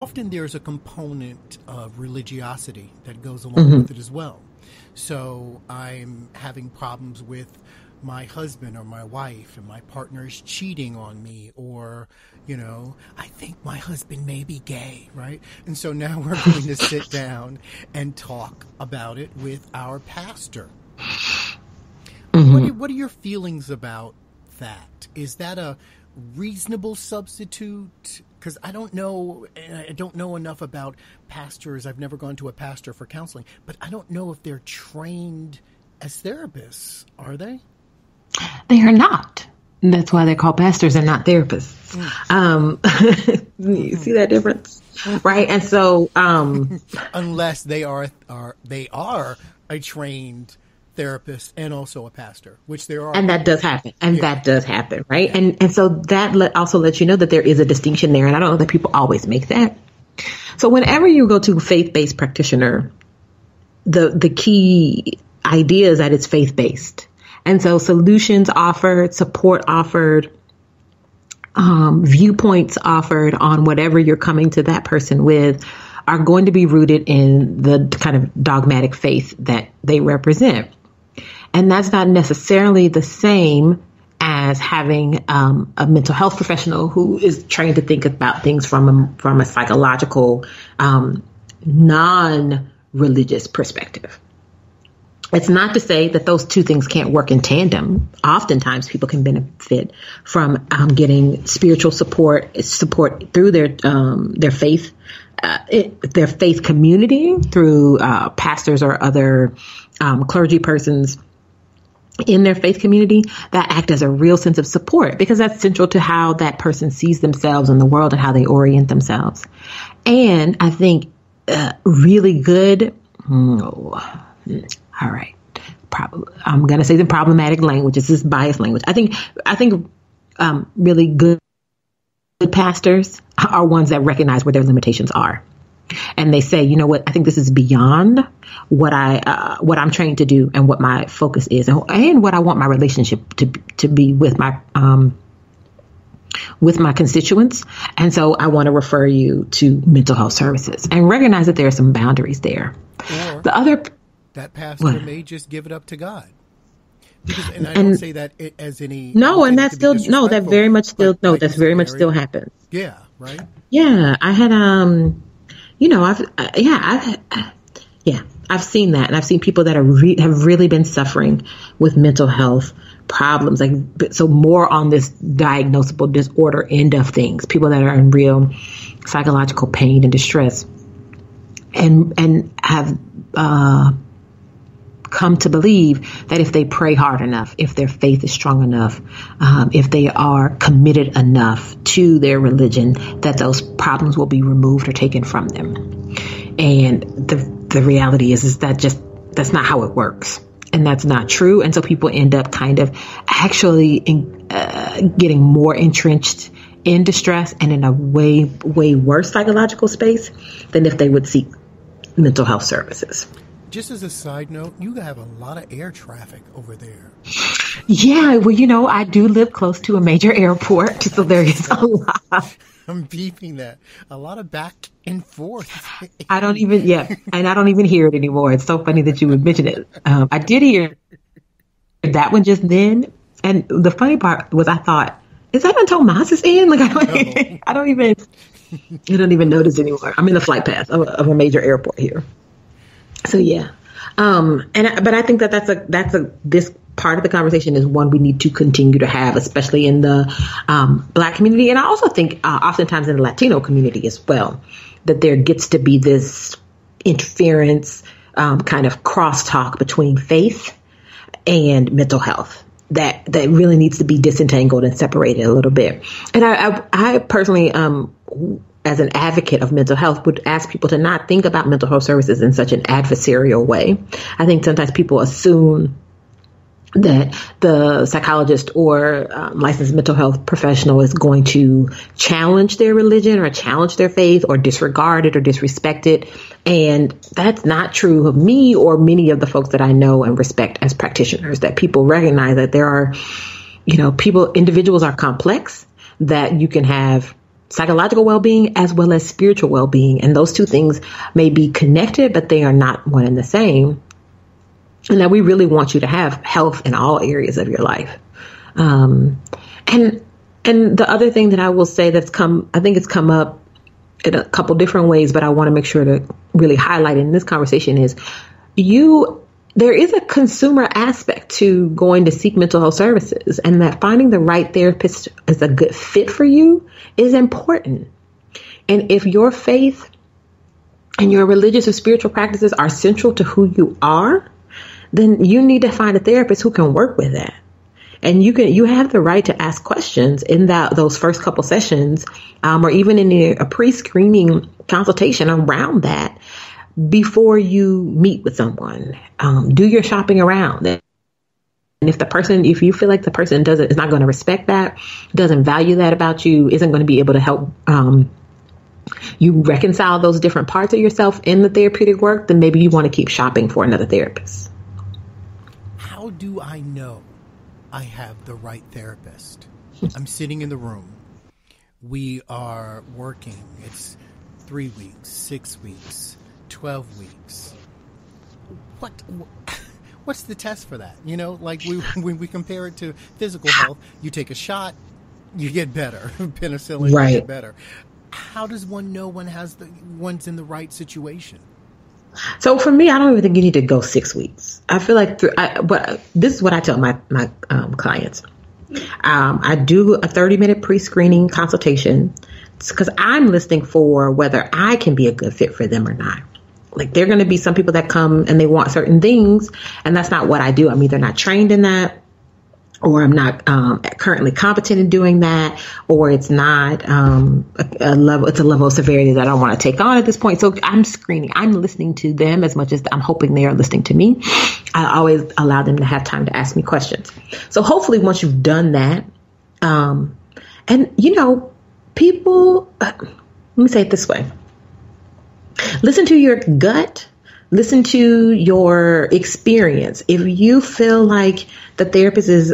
often there's a component of religiosity that goes along Hmm. with it as well. So I'm having problems with my husband or my wife, and my partner is cheating on me, or, I think my husband may be gay, right? And so now we're going to sit down and talk about it with our pastor. Hmm. What are your feelings about that? Is that a reasonable substitute? Because I don't know, and I don't know enough about pastors. I've never gone to a pastor for counseling, but I don't know if they're trained as therapists. Are they? They are not. And that's why they're called pastors and not therapists. You see that difference, right? And so, Unless they are a trained therapist and also a pastor, which there are. and that does happen, and Yeah, that does happen, right? yeah. And so that also lets you know that there is a distinction there, and I don't know that people always make that. So whenever you go to a faith-based practitioner, the key idea is that it's faith-based. And so solutions offered, support offered, viewpoints offered on whatever you're coming to that person with are going to be rooted in the kind of dogmatic faith that they represent. And that's not necessarily the same as having a mental health professional who is trained to think about things from a psychological, non-religious perspective. It's not to say that those two things can't work in tandem. Oftentimes, people can benefit from getting spiritual support through their faith, their faith community, through pastors or other clergy persons in their faith community that act as a real sense of support, because that's central to how that person sees themselves in the world and how they orient themselves. And I think really good. All right. I'm going to say the problematic language. This is biased language. I think really good pastors are ones that recognize where their limitations are. And they say, you know what, I think this is beyond what I'm trained to do and what my focus is and what I want my relationship to be with my constituents. And so I want to refer you to mental health services and recognize that there are some boundaries there. Or The other that pastor what? may just give it up to God. And I don't And say that as any. I no, don't say and that that's to be still no, that disrespectful, very much still but no, like that's you said, very much Mary. still happens. Yeah, right. Yeah, I had I've seen that, and I've seen people that have really been suffering with mental health problems, so more on this diagnosable disorder end of things, people that are in real psychological pain and distress, and have come to believe that if they pray hard enough, if their faith is strong enough, if they are committed enough to their religion, that those problems will be removed or taken from them. And the reality is that that's not how it works. And that's not true. And so people end up kind of actually getting more entrenched in distress and in a way, way worse psychological space than if they would seek mental health services. Just as a side note, you have a lot of air traffic over there. Yeah, well, I do live close to a major airport, so there is a lot. I'm beeping that. A lot of back and forth. I don't even hear it anymore. It's so funny that you would mention it. I did hear that one just then, and the funny part was I thought, is that when Tomas is in? Like I don't even notice anymore. I'm in the flight path of a major airport here. So yeah, but I think this part of the conversation is one we need to continue to have, especially in the Black community, and I also think oftentimes in the Latino community as well, that there gets to be this interference, kind of crosstalk between faith and mental health that really needs to be disentangled and separated a little bit. And I personally, as an advocate of mental health, would ask people to not think about mental health services in such an adversarial way. I think sometimes people assume that the psychologist or licensed mental health professional is going to challenge their religion or challenge their faith or disregard it or disrespect it. And that's not true of me or many of the folks that I know and respect as practitioners, that people recognize that there are, individuals are complex, that you can have psychological well-being as well as spiritual well-being. And those two things may be connected, but they are not one and the same. And that we really want you to have health in all areas of your life. And the other thing that I will say I think it's come up in a couple different ways, but I want to make sure to really highlight in this conversation is there is a consumer aspect to going to seek mental health services, and that finding the right therapist is a good fit for you is important. And if your faith and your religious or spiritual practices are central to who you are, then you need to find a therapist who can work with that. And you have the right to ask questions in those first couple sessions, or even in a pre-screening consultation around that before you meet with someone. Do your shopping around. And if you feel like the person is not going to respect that, doesn't value that about you, isn't going to be able to help you reconcile those different parts of yourself in the therapeutic work, then maybe you want to keep shopping for another therapist. How do I know I have the right therapist? I'm sitting in the room. We are working. It's 3 weeks, 6 weeks, 12 weeks. What's the test for that? Like when we compare it to physical health, you take a shot, you get better. Penicillin, right. You get better. How does one know one's in the right situation? So for me, I don't even think you need to go 6 weeks. I feel like, but this is what I tell my clients. I do a 30-minute pre-screening consultation because I'm listening for whether I can be a good fit for them or not. Like, there are going to be some people that come and they want certain things, and that's not what I do. I'm either not trained in that, or I'm not currently competent in doing that, or it's not a level of severity that I want to take on at this point. So I'm screening. I'm listening to them as much as I'm hoping they are listening to me. I always allow them to have time to ask me questions. So hopefully once you've done that, people, let me say it this way. Listen to your gut. Listen to your experience. If you feel like the therapist is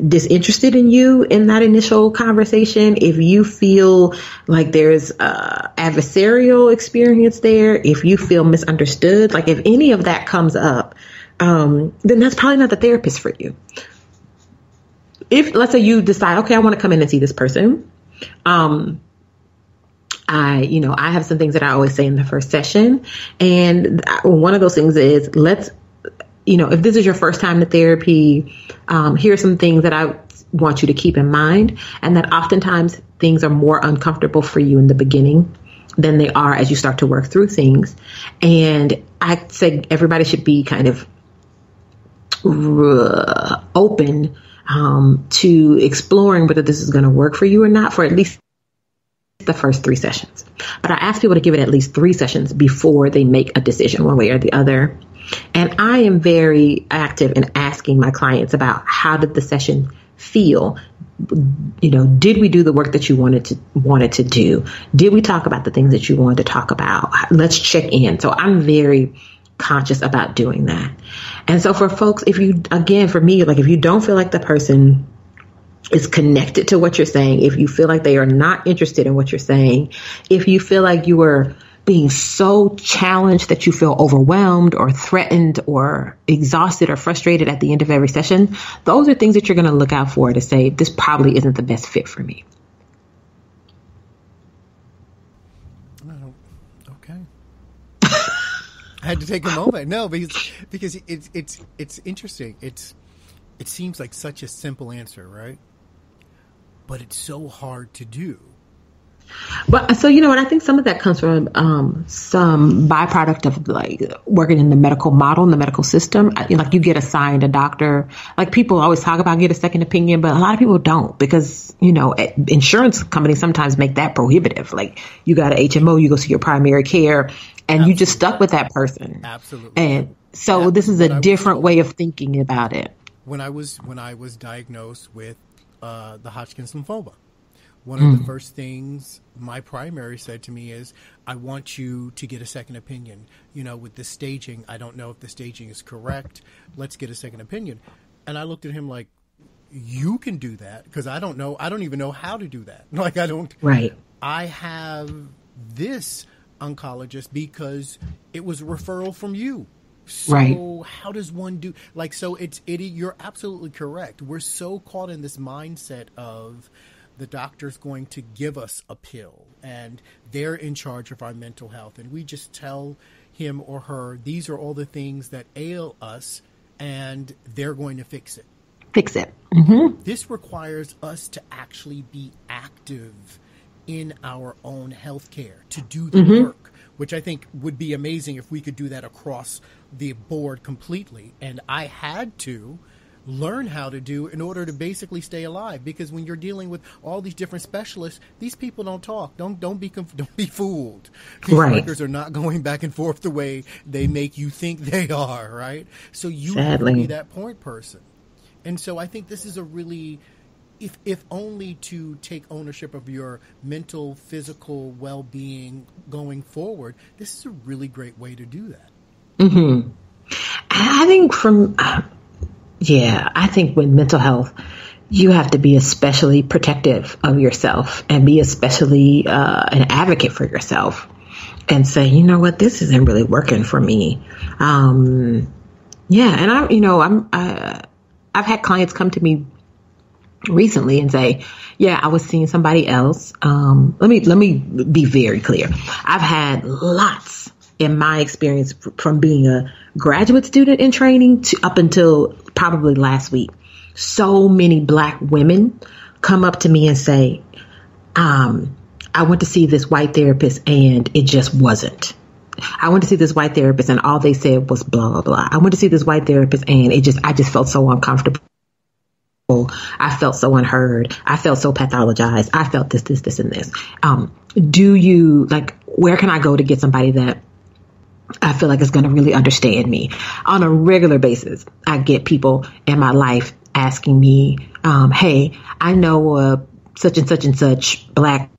disinterested in you in that initial conversation, if you feel like there's adversarial experience there, if you feel misunderstood, like if any of that comes up, then that's probably not the therapist for you. If, let's say you decide, okay, I want to come in and see this person. I have some things that I always say in the first session. And one of those things is if this is your first time to therapy, here are some things that I want you to keep in mind. And that oftentimes things are more uncomfortable for you in the beginning than they are as you start to work through things. And I say everybody should be kind of open to exploring whether this is going to work for you or not for at least the first 3 sessions. But I ask people to give it at least 3 sessions before they make a decision one way or the other. And I am very active in asking my clients about how did the session feel? Did we do the work that you wanted to do? Did we talk about the things that you wanted to talk about? Let's check in. So I'm very conscious about doing that. And so for folks, if you don't feel like the person is connected to what you're saying, if you feel like they are not interested in what you're saying, if you feel like you are being so challenged that you feel overwhelmed or threatened or exhausted or frustrated at the end of every session, those are things that you're going to look out for to say, this probably isn't the best fit for me. Okay. I had to take a moment. No, because it's interesting. It seems like such a simple answer, right? But it's so hard to do. But so, and I think some of that comes from some byproduct of like working in the medical model, in the medical system. Like you get assigned a doctor, like people always talk about get a second opinion, but a lot of people don't because, insurance companies sometimes make that prohibitive. Like you got an HMO, you go see your primary care and Absolutely. You just stuck with that person. Absolutely. And so this is a different way of thinking about it. When I was diagnosed with the Hodgkin's lymphoma, one of the first things my primary said to me is, I want you to get a second opinion. With the staging, I don't know if the staging is correct. Let's get a second opinion. And I looked at him like, you can do that because I don't know. I don't even know how to do that. Like I don't. Right. I have this oncologist because it was a referral from you. So Right. how does one do like so you're absolutely correct. We're so caught in this mindset of the doctor's going to give us a pill and they're in charge of our mental health and we just tell him or her these are all the things that ail us and they're going to fix it. Fix it. Mm-hmm. This requires us to actually be active in our own healthcare to do the work, which I think would be amazing if we could do that across the board completely. And I had to learn how to do in order to basically stay alive, because when you're dealing with all these different specialists, these people don't talk. Don't be fooled. These Right. records are not going back and forth the way they make you think they are, right? So you have to Sadly. be that point person. And so I think this is a really, if only to take ownership of your mental, physical well-being going forward, this is a really great way to do that. I think I think with mental health, you have to be especially protective of yourself and be especially an advocate for yourself and say, you know what, this isn't really working for me. And I've had clients come to me recently and say, yeah, I was seeing somebody else. Let me be very clear. I've had lots in my experience from being a graduate student in training to up until probably last week. So many Black women come up to me and say, I went to see this white therapist and it just wasn't. I went to see this white therapist and all they said was blah, blah, blah. I went to see this white therapist and I just felt so uncomfortable. I felt so unheard. I felt so pathologized. I felt this, and this. Where can I go to get somebody that I feel like is going to really understand me? On a regular basis, I get people in my life asking me, hey, I know such and such and such Black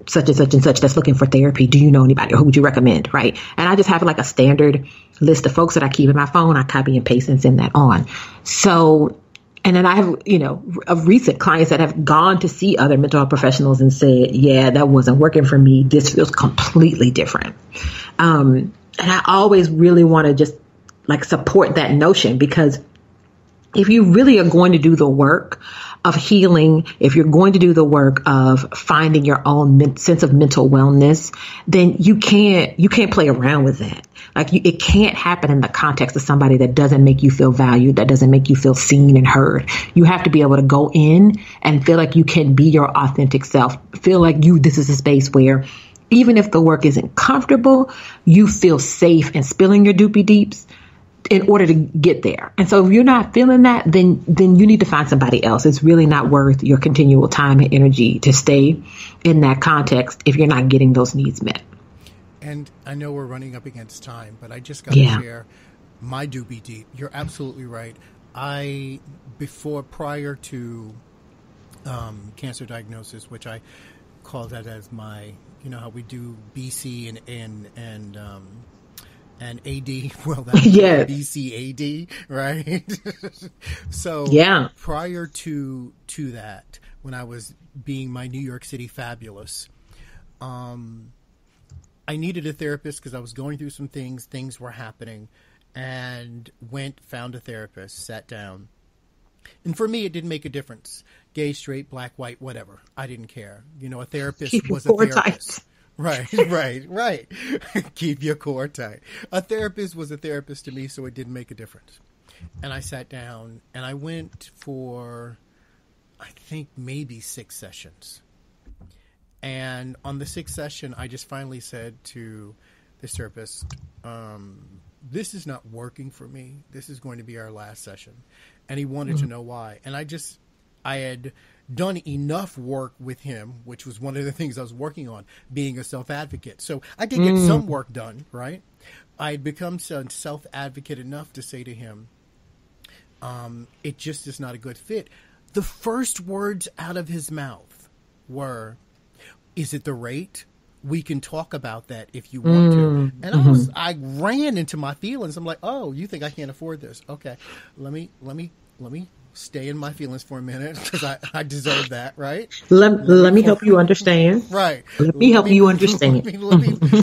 such and such and such that's looking for therapy. Do you know anybody, or who would you recommend? Right. And I just have like a standard list of folks that I keep in my phone. I copy and paste and send that on. So, and then I have, of recent clients that have gone to see other mental health professionals and said, yeah, that wasn't working for me. This feels completely different. And I always really want to just like support that notion, because if you really are going to do the work of healing, if you're going to do the work of finding your own sense of mental wellness, then you can't play around with that. Like it can't happen in the context of somebody that doesn't make you feel valued, that doesn't make you feel seen and heard. You have to be able to go in and feel like you can be your authentic self. Feel like this is a space where even if the work isn't comfortable, you feel safe in spilling your Dupee Deeps in order to get there. And so if you're not feeling that, then you need to find somebody else. It's really not worth your continual time and energy to stay in that context if you're not getting those needs met. And I know we're running up against time, but I just got to share my Dupee Deep. You're absolutely right. Prior to cancer diagnosis, which I call that as my, how we do BC and AD, well, that's BCAD, right? So prior to that, when I was being my New York City fabulous, I needed a therapist because I was going through some things were happening, and found a therapist, sat down. And for me, it didn't make a difference. Gay, straight, Black, white, whatever. I didn't care. A therapist was a therapist. Right. Keep your core tight. A therapist was a therapist to me, so it didn't make a difference. And I sat down and I went for, I think, maybe 6 sessions. And on the 6th session, I just finally said to this therapist, this is not working for me. This is going to be our last session. And he wanted to know why. And I had done enough work with him, which was one of the things I was working on, being a self-advocate. So I did get some work done, right? I had become self-advocate enough to say to him, it just is not a good fit. The first words out of his mouth were, is it the rate? We can talk about that if you want to. And I ran into my feelings. I'm like, oh, you think I can't afford this? Okay, let me stay in my feelings for a minute because I deserve that, right? Let me help you understand. Right. Let me help you understand. Let me